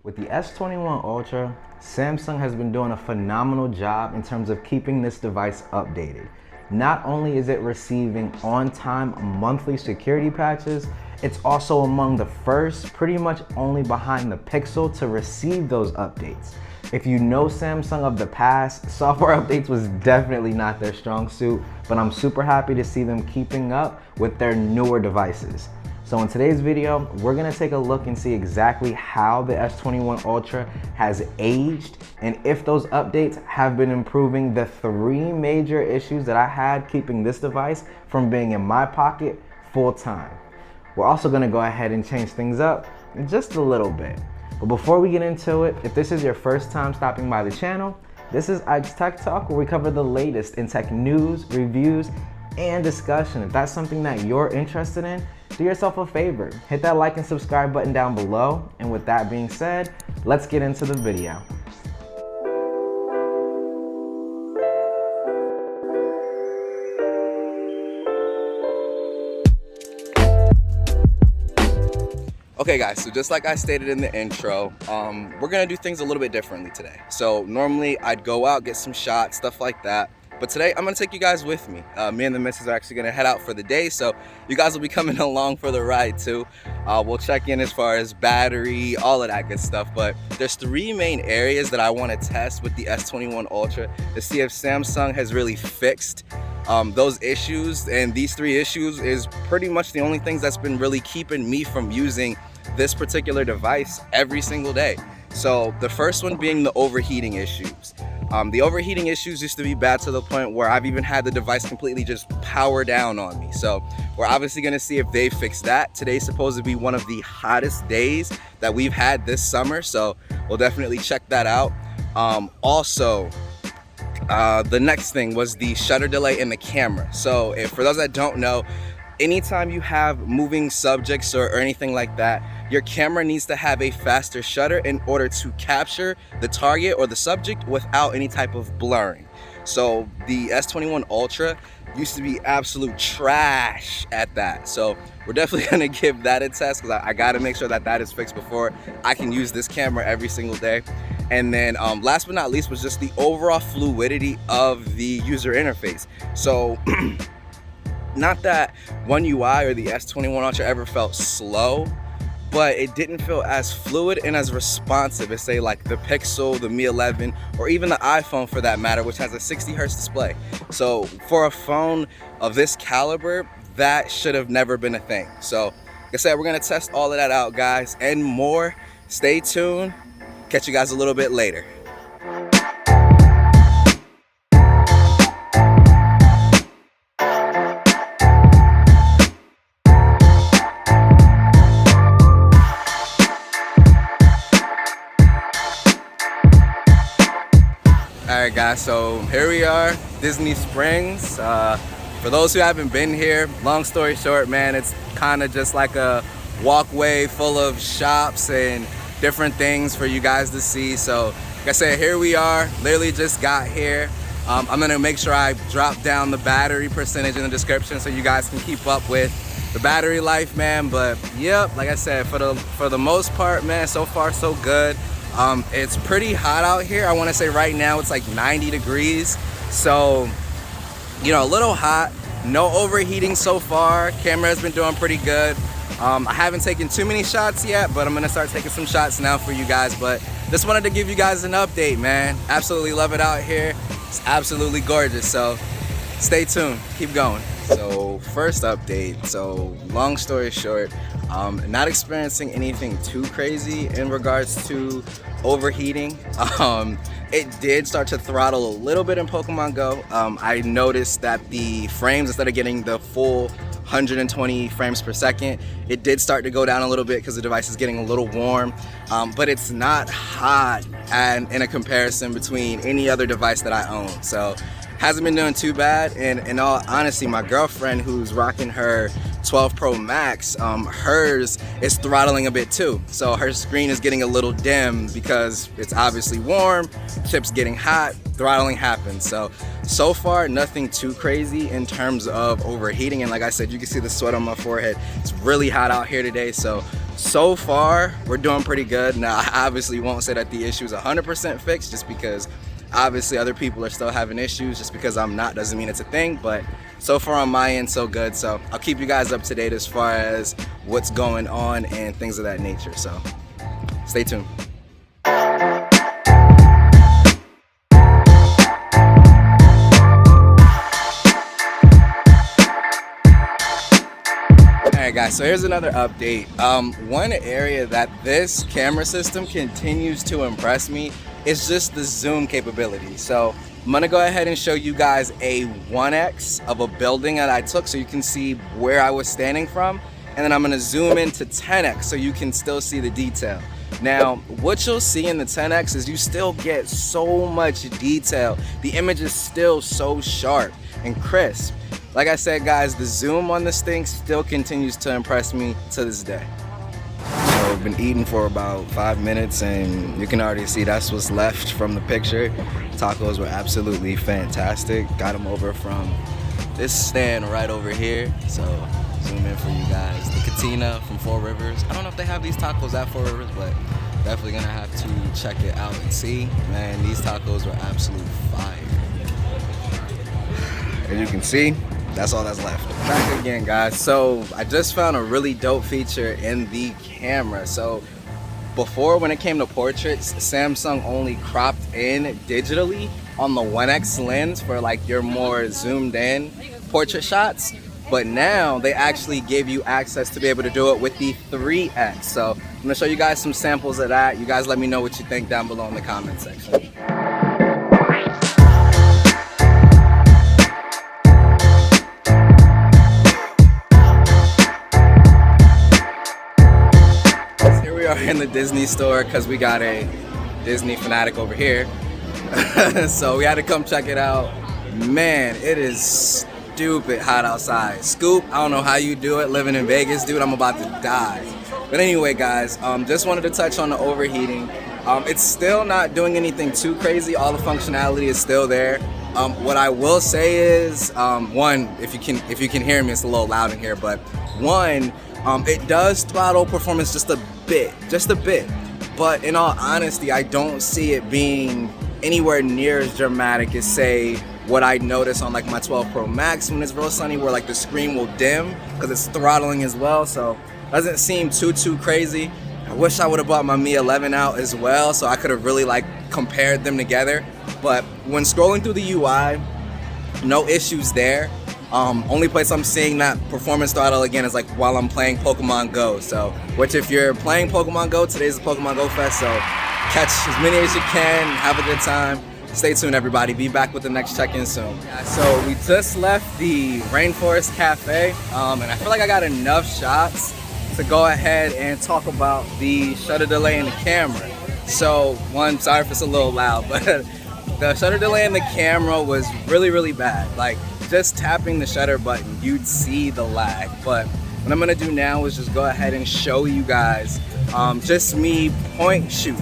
With the S21 Ultra, Samsung has been doing a phenomenal job in terms of keeping this device updated. Not only is it receiving on-time monthly security patches, it's also among the first, pretty much only behind the Pixel, to receive those updates. If you know Samsung of the past, software updates was definitely not their strong suit, but I'm super happy to see them keeping up with their newer devices. So in today's video, we're gonna take a look and see exactly how the S21 Ultra has aged and if those updates have been improving the three major issues that I had keeping this device from being in my pocket full time. We're also gonna go ahead and change things up just a little bit. But before we get into it, if this is your first time stopping by the channel, this is Ike's Tech Talk, where we cover the latest in tech news, reviews, and discussion. If that's something that you're interested in, do yourself a favor, hit that like and subscribe button down below. And with that being said, let's get into the video. Okay guys, so just like I stated in the intro, we're gonna do things a little bit differently today. So normally I'd go out, get some shots, stuff like that. But today I'm gonna take you guys with me. Me and the missus are actually gonna head out for the day, so you guys will be coming along for the ride too. We'll check in as far as battery, all of that good stuff. But there's three main areas that I wanna test with the S21 Ultra to see if Samsung has really fixed those issues. And these three issues is pretty much the only things that's been really keeping me from using this particular device every single day. So the first one being the overheating issues. The overheating issues used to be bad to the point where I've even had the device completely just power down on me. So we're obviously gonna see if they fix that. Today's supposed to be one of the hottest days that we've had this summer, so we'll definitely check that out. The next thing was the shutter delay in the camera. So for those that don't know, anytime you have moving subjects or anything like that, your camera needs to have a faster shutter in order to capture the target or the subject without any type of blurring. So the S21 Ultra used to be absolute trash at that. So we're definitely gonna give that a test, because I gotta make sure that that is fixed before I can use this camera every single day. And then last but not least was just the overall fluidity of the user interface. So not that One UI or the S21 Ultra ever felt slow, but it didn't feel as fluid and as responsive as, say, like the Pixel, the Mi 11, or even the iPhone for that matter, which has a 60 Hz display. So for a phone of this caliber, that should have never been a thing. So like I said, we're gonna test all of that out, guys, and more. Stay tuned. Catch you guys a little bit later. Alright guys, so here we are, Disney Springs. For those who haven't been here, long story short, man, it's kind of just like a walkway full of shops and different things for you guys to see. So like I said, here we are, literally just got here. I'm gonna make sure I drop down the battery percentage in the description so you guys can keep up with the battery life, man. But yep, like I said, for the most part, man, so far so good. It's pretty hot out here. I want to say right now it's like 90 degrees, so you know, a little hot. No overheating so far. Camera has been doing pretty good. I haven't taken too many shots yet, but I'm gonna start taking some shots now for you guys. But just wanted to give you guys an update, man. Absolutely love it out here. It's absolutely gorgeous, so stay tuned, keep going. So first update, so long story short, not experiencing anything too crazy in regards to overheating. It did start to throttle a little bit in Pokemon Go. I noticed that the frames, instead of getting the full 120 frames per second, it did start to go down a little bit because the device is getting a little warm, but it's not hot and in a comparison between any other device that I own. So hasn't been doing too bad. And in all honesty, my girlfriend who's rocking her 12 Pro Max, hers it's throttling a bit too. So her screen is getting a little dim because it's obviously warm, chip's getting hot, throttling happens. So far, nothing too crazy in terms of overheating. And like I said, you can see the sweat on my forehead. It's really hot out here today. So far, we're doing pretty good. Now, I obviously won't say that the issue is 100% fixed just because obviously other people are still having issues. Just because I'm not doesn't mean it's a thing, but so far on my end, so good. So I'll keep you guys up to date as far as what's going on and things of that nature. So stay tuned. Alright guys, so here's another update. One area that this camera system continues to impress me is just the zoom capability. So I'm gonna go ahead and show you guys a 1x of a building that I took so you can see where I was standing from, and then I'm gonna zoom into 10x so you can still see the detail. Now, what you'll see in the 10x is you still get so much detail. The image is still so sharp and crisp. Like I said guys, the zoom on this thing still continues to impress me to this day. So I've been eating for about 5 minutes and you can already see that's what's left from the picture. Tacos were absolutely fantastic. Got them over from this stand right over here. So zoom in for you guys. The Katina from Four Rivers. I don't know if they have these tacos at Four Rivers, but definitely gonna have to check it out and see. Man, these tacos were absolute fire. As you can see, that's all that's left. Back again guys, so I just found a really dope feature in the camera. So before, when it came to portraits, Samsung only cropped in digitally on the 1x lens for like your more zoomed in portrait shots, but now they actually give you access to be able to do it with the 3x. So I'm gonna show you guys some samples of that. You guys let me know what you think down below in the comment section. In the Disney store because we got a Disney fanatic over here. So we had to come check it out. Man, it is stupid hot outside. Scoop, I don't know how you do it living in Vegas, dude. I'm about to die. But anyway guys, just wanted to touch on the overheating. It's still not doing anything too crazy. All the functionality is still there. What I will say is, one, if you can hear me, it's a little loud in here, but one, it does throttle performance just a bit, but in all honesty, I don't see it being anywhere near as dramatic as say what I notice on like my 12 Pro Max when it's real sunny, where like the screen will dim because it's throttling as well. So it doesn't seem too crazy. I wish I would have bought my Mi 11 out as well so I could have really like compared them together. But when scrolling through the UI, no issues there. Only place I'm seeing that performance throttle again is like while I'm playing Pokemon Go. So, which if you're playing Pokemon Go, today's the Pokemon Go Fest, so catch as many as you can, have a good time. Stay tuned everybody, be back with the next check-in soon. Yeah, so we just left the Rainforest Cafe, and I feel like I got enough shots to go ahead and talk about the shutter delay in the camera. So, one, sorry if it's a little loud, but the shutter delay in the camera was really bad. Like, just tapping the shutter button, you'd see the lag. But what I'm gonna do now is just go ahead and show you guys just me point shoot,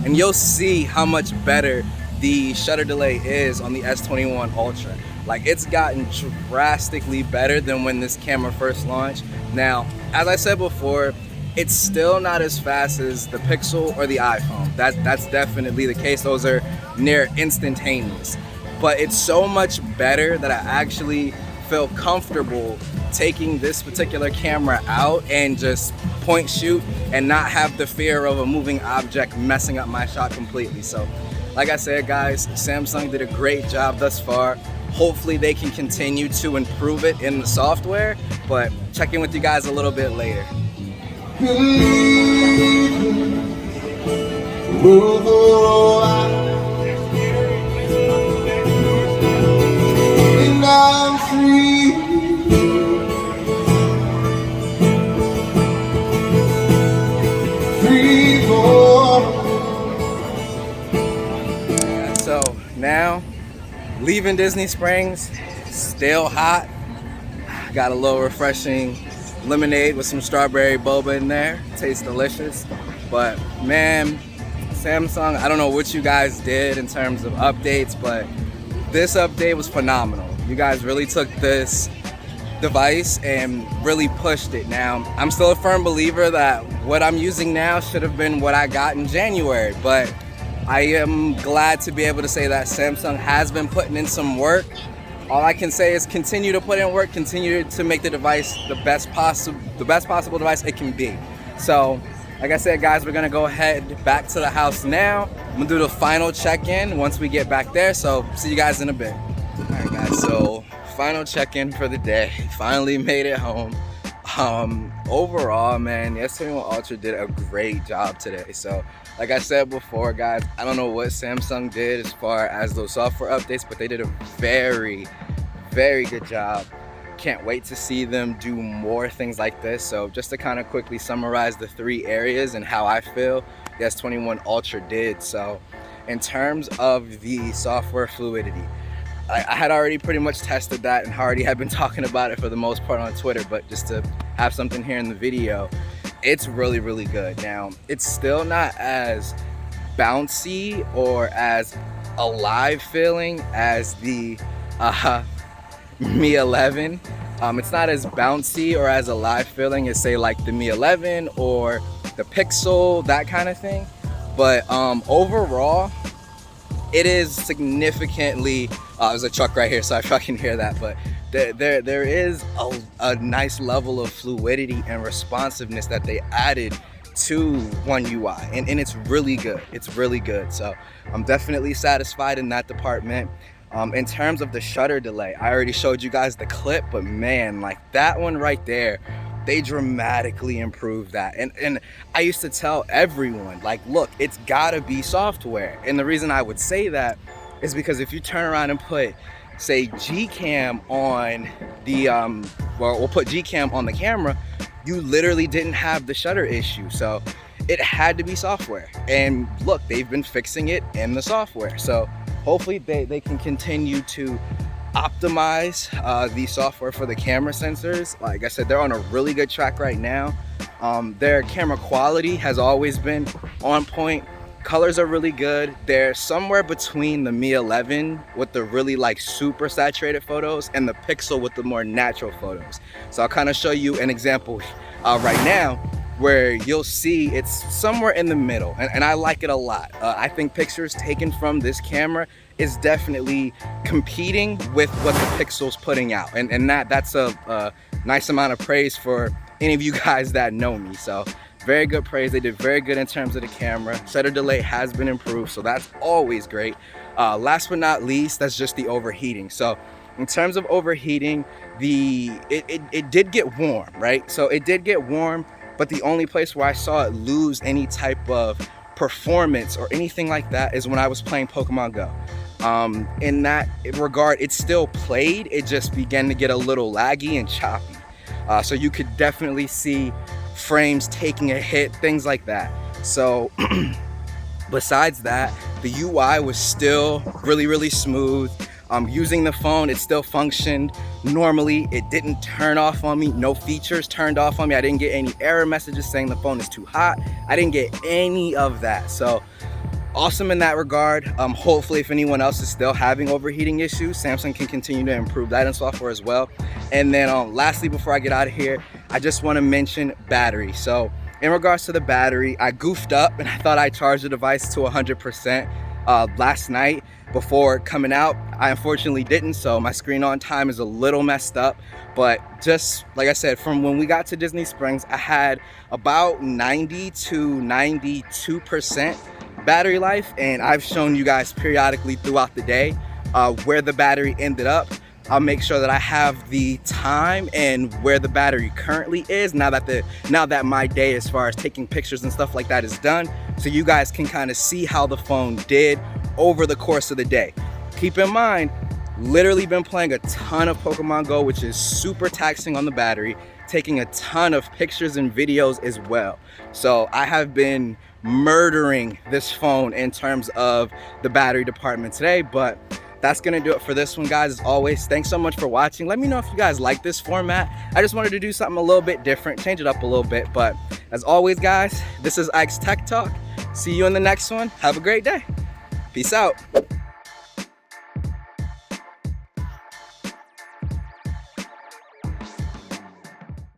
and you'll see how much better the shutter delay is on the S21 Ultra. Like, it's gotten drastically better than when this camera first launched. Now, as I said before, it's still not as fast as the Pixel or the iPhone. That's definitely the case. Those are near instantaneous. But it's so much better that I actually feel comfortable taking this particular camera out and just point shoot and not have the fear of a moving object messing up my shot completely. So, like I said guys, Samsung did a great job thus far. Hopefully they can continue to improve it in the software, but check in with you guys a little bit later. So now, leaving Disney Springs, still hot. Got a little refreshing lemonade with some strawberry boba in there. Tastes delicious. But man, Samsung, I don't know what you guys did in terms of updates, but this update was phenomenal. You guys really took this device and really pushed it. Now, I'm still a firm believer that what I'm using now should have been what I got in January, but I am glad to be able to say that Samsung has been putting in some work. All I can say is continue to put in work, continue to make the device the best possible device it can be. So, like I said, guys, we're gonna go ahead back to the house now. I'm gonna do the final check-in once we get back there, so see you guys in a bit. All right, guys, so final check-in for the day. Finally made it home. Overall, man, the S21 Ultra did a great job today. So, like I said before, guys, I don't know what Samsung did as far as those software updates, but they did a very, very good job. Can't wait to see them do more things like this. So just to kind of quickly summarize the 3 areas and how I feel the S21 Ultra did. So in terms of the software fluidity, I had already pretty much tested that and already had been talking about it for the most part on Twitter, but just to have something here in the video, it's really, really good. Now, it's still not as bouncy or as alive feeling as the Mi 11. It's not as bouncy or as alive feeling as, say, like the Mi 11 or the Pixel, that kind of thing. But overall, it is significantly, there's a truck right here, so if I can hear that, but there is a nice level of fluidity and responsiveness that they added to One UI, and it's really good. It's really good. So I'm definitely satisfied in that department. In terms of the shutter delay, I already showed you guys the clip, but man, like that one right there, they dramatically improved that. And I used to tell everyone, like, look, it's gotta be software. And the reason I would say that is because if you turn around and put, say, Gcam on the, we'll put Gcam on the camera, you literally didn't have the shutter issue. So it had to be software. And look, they've been fixing it in the software. So hopefully they can continue to optimize the software for the camera sensors. Like I said, they're on a really good track right now. Their camera quality has always been on point. Colors are really good. They're somewhere between the Mi 11 with the really like super saturated photos and the Pixel with the more natural photos. So I'll kind of show you an example right now where you'll see it's somewhere in the middle, and I like it a lot. I think pictures taken from this camera is definitely competing with what the Pixel's putting out, and that's a nice amount of praise for any of you guys that know me. So very good praise. They did very good in terms of the camera. Shutter delay has been improved, so that's always great. Last but not least, that's just the overheating. So in terms of overheating, it did get warm, right? So it did get warm, but the only place where I saw it lose any type of performance or anything like that is when I was playing Pokemon Go. In that regard, it still played, it just began to get a little laggy and choppy. So you could definitely see frames taking a hit, things like that. So besides that, the UI was still really, really smooth. Using the phone, it still functioned normally. It didn't turn off on me. No features turned off on me. I didn't get any error messages saying the phone is too hot. I didn't get any of that. So awesome in that regard. Hopefully, if anyone else is still having overheating issues, Samsung can continue to improve that in software as well. And then lastly, before I get out of here, I just want to mention battery. So in regards to the battery, I goofed up and I thought I charged the device to 100% last night before coming out. I unfortunately didn't, so my screen on time is a little messed up. But just like I said, from when we got to Disney Springs, I had about 90 to 92% battery life, and I've shown you guys periodically throughout the day where the battery ended up. I'll make sure that I have the time and where the battery currently is now that my day as far as taking pictures and stuff like that is done, so you guys can kind of see how the phone did over the course of the day. Keep in mind, literally been playing a ton of Pokemon Go, which is super taxing on the battery, taking a ton of pictures and videos as well. So I have been murdering this phone in terms of the battery department today, but that's gonna do it for this one, guys. As always, thanks so much for watching. Let me know if you guys like this format. I just wanted to do something a little bit different, change it up a little bit. But as always, guys, this is Ike's Tech Talk. See you in the next one. Have a great day. Peace out.